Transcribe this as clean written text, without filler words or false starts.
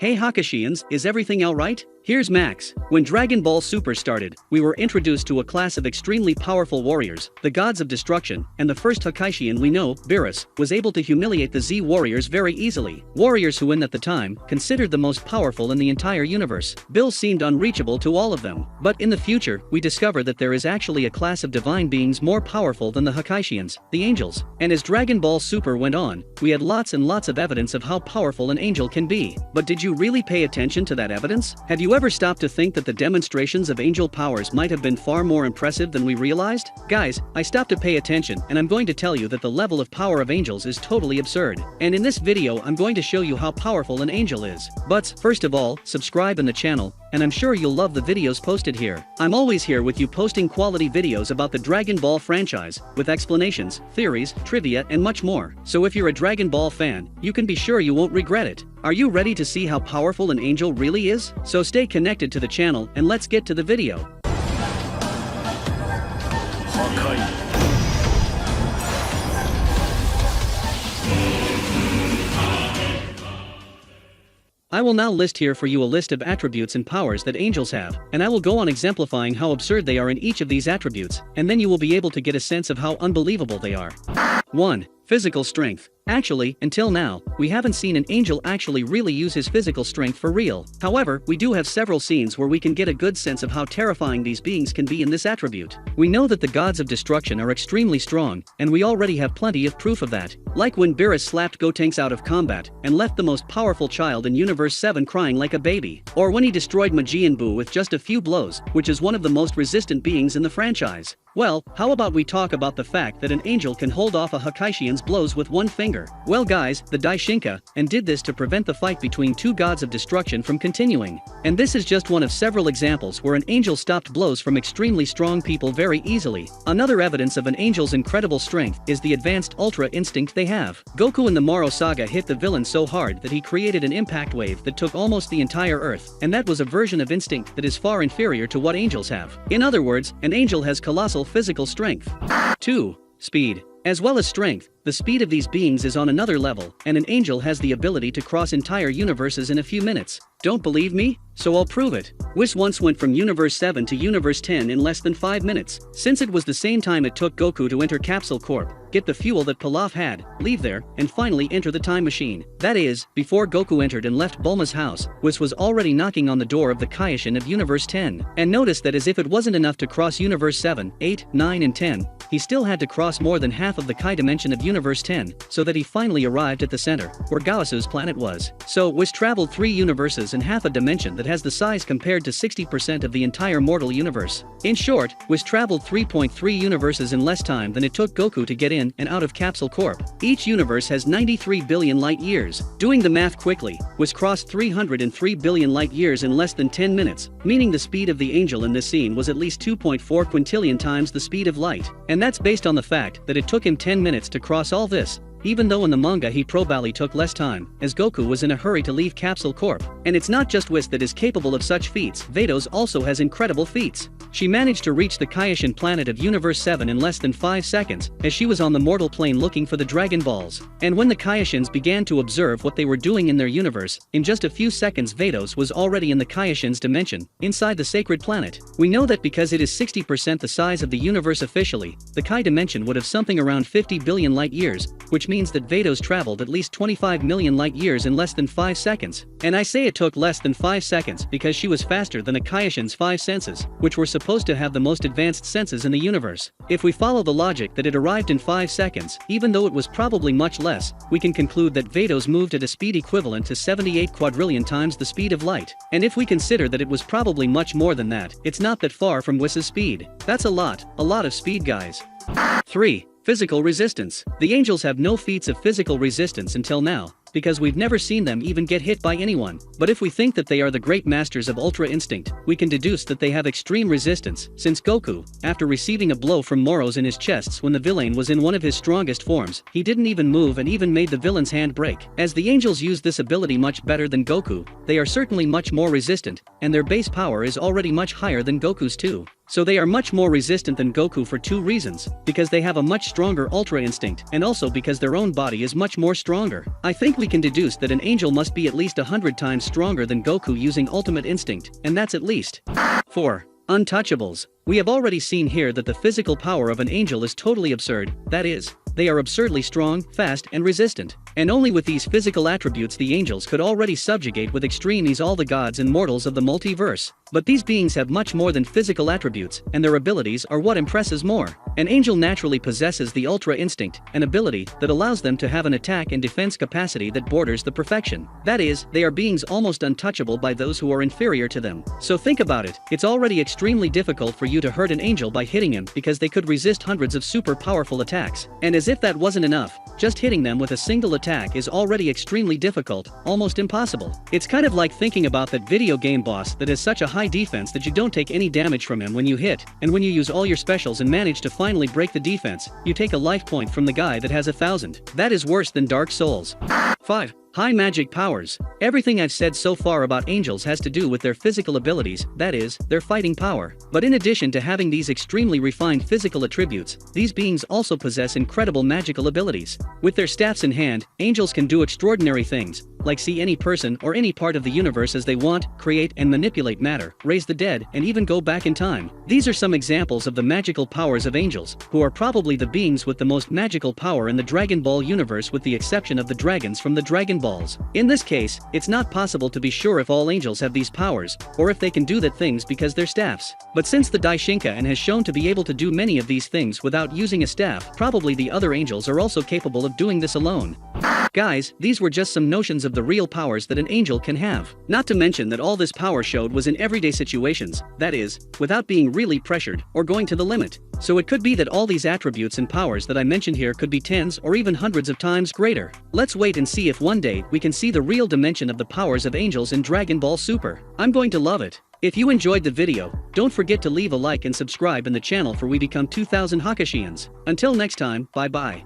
Hey Hakashians, is everything alright? Here's Max. When Dragon Ball Super started, we were introduced to a class of extremely powerful warriors, the gods of destruction, and the first Hakashian we know, Beerus, was able to humiliate the Z warriors very easily. Warriors who at the time, considered the most powerful in the entire universe. Bill seemed unreachable to all of them. But in the future, we discover that there is actually a class of divine beings more powerful than the Hakashians, the angels. And as Dragon Ball Super went on, we had lots and lots of evidence of how powerful an angel can be. But did you really pay attention to that evidence? Have you ever stopped to think that the demonstrations of angel powers might have been far more impressive than we realized? Guys, I stopped to pay attention and I'm going to tell you that the level of power of angels is totally absurd. And in this video I'm going to show you how powerful an angel is. But, first of all, subscribe in the channel, and I'm sure you'll love the videos posted here. I'm always here with you posting quality videos about the Dragon Ball franchise, with explanations, theories, trivia and much more. So if you're a Dragon Ball fan, you can be sure you won't regret it. Are you ready to see how powerful an angel really is? So stay connected to the channel and let's get to the video. I will now list here for you a list of attributes and powers that angels have, and I will go on exemplifying how absurd they are in each of these attributes, and then you will be able to get a sense of how unbelievable they are. 1. Physical strength. Actually, until now, we haven't seen an angel actually really use his physical strength for real. However, we do have several scenes where we can get a good sense of how terrifying these beings can be in this attribute. We know that the gods of destruction are extremely strong, and we already have plenty of proof of that. Like when Beerus slapped Gotenks out of combat, and left the most powerful child in Universe 7 crying like a baby. Or when he destroyed Majin Buu with just a few blows, which is one of the most resistant beings in the franchise. Well, how about we talk about the fact that an angel can hold off a Hakashian's blows with one finger? Well guys, the Daishinka, and did this to prevent the fight between two gods of destruction from continuing. And this is just one of several examples where an angel stopped blows from extremely strong people very easily. Another evidence of an angel's incredible strength is the advanced Ultra Instinct they have. Goku in the Moro Saga hit the villain so hard that he created an impact wave that took almost the entire Earth, and that was a version of instinct that is far inferior to what angels have. In other words, an angel has colossal physical strength. 2. Speed. As well as strength, the speed of these beings is on another level, and an angel has the ability to cross entire universes in a few minutes. Don't believe me? So I'll prove it. Whis once went from Universe 7 to Universe 10 in less than 5 minutes, since it was the same time it took Goku to enter Capsule Corp, get the fuel that Pilaf had, leave there, and finally enter the time machine. That is, before Goku entered and left Bulma's house, Whis was already knocking on the door of the Kaioshin of Universe 10. And notice that as if it wasn't enough to cross Universe 7, 8, 9 and 10, he still had to cross more than half of the Kai dimension of Universe 10, so that he finally arrived at the center, where Gaosu's planet was. So Whis traveled 3 universes and half a dimension that has the size compared to 60% of the entire mortal universe. In short, Whis traveled 3.3 universes in less time than it took Goku to get in and out of Capsule Corp. Each universe has 93 billion light years. Doing the math quickly, Whis crossed 303 billion light years in less than 10 minutes, meaning the speed of the angel in this scene was at least 2.4 quintillion times the speed of light. And that's based on the fact that it took him 10 minutes to cross all this, even though in the manga he probably took less time, as Goku was in a hurry to leave Capsule Corp. And it's not just Whis that is capable of such feats, Vados also has incredible feats. She managed to reach the Kaioshin planet of Universe 7 in less than 5 seconds, as she was on the mortal plane looking for the Dragon Balls. And when the Kaioshins began to observe what they were doing in their universe, in just a few seconds Vados was already in the Kaioshin's dimension, inside the sacred planet. We know that because it is 60% the size of the universe officially, the Kai dimension would have something around 50 billion light years, which means that Vados traveled at least 25 million light years in less than 5 seconds. And I say it took less than 5 seconds because she was faster than a Kaioshin's 5 senses, which were supposed to have the most advanced senses in the universe. If we follow the logic that it arrived in 5 seconds, even though it was probably much less, we can conclude that Vados moved at a speed equivalent to 78 quadrillion times the speed of light. And if we consider that it was probably much more than that, it's not that far from Whis' speed. That's a lot of speed, guys. 3. Physical resistance. The angels have no feats of physical resistance until now, because we've never seen them even get hit by anyone. But if we think that they are the great masters of Ultra Instinct, we can deduce that they have extreme resistance, since Goku, after receiving a blow from Moros in his chests when the villain was in one of his strongest forms, he didn't even move and even made the villain's hand break. As the angels use this ability much better than Goku, they are certainly much more resistant, and their base power is already much higher than Goku's too. So they are much more resistant than Goku for two reasons, because they have a much stronger Ultra Instinct, and also because their own body is much more stronger. I think we can deduce that an angel must be at least 100 times stronger than Goku using Ultimate Instinct, and that's at least. 4. Untouchables. We have already seen here that the physical power of an angel is totally absurd, that is, they are absurdly strong, fast, and resistant. And only with these physical attributes the angels could already subjugate with extreme ease all the gods and mortals of the multiverse. But these beings have much more than physical attributes, and their abilities are what impresses more. An angel naturally possesses the Ultra Instinct, an ability that allows them to have an attack and defense capacity that borders the perfection. That is, they are beings almost untouchable by those who are inferior to them. So think about it, it's already extremely difficult for you to hurt an angel by hitting him because they could resist hundreds of super powerful attacks. And as if that wasn't enough, just hitting them with a single attack is already extremely difficult, almost impossible. It's kind of like thinking about that video game boss that has such a high defense that you don't take any damage from him when you hit, and when you use all your specials and manage to finally break the defense, you take a life point from the guy that has 1,000. That is worse than Dark Souls. 5. High magic powers. Everything I've said so far about angels has to do with their physical abilities, that is, their fighting power. But in addition to having these extremely refined physical attributes, these beings also possess incredible magical abilities. With their staffs in hand, angels can do extraordinary things, like see any person or any part of the universe as they want, create and manipulate matter, raise the dead, and even go back in time. These are some examples of the magical powers of angels, who are probably the beings with the most magical power in the Dragon Ball universe with the exception of the dragons from the Dragon Balls. In this case, it's not possible to be sure if all angels have these powers, or if they can do that things because they're staffs. But since the Daishinkan has shown to be able to do many of these things without using a staff, probably the other angels are also capable of doing this alone. Guys, these were just some notions of the real powers that an angel can have. Not to mention that all this power showed was in everyday situations, that is, without being really pressured or going to the limit. So it could be that all these attributes and powers that I mentioned here could be tens or even hundreds of times greater. Let's wait and see if one day we can see the real dimension of the powers of angels in Dragon Ball Super. I'm going to love it. If you enjoyed the video, don't forget to leave a like and subscribe in the channel for we become 2000 Hakashians. Until next time, bye bye.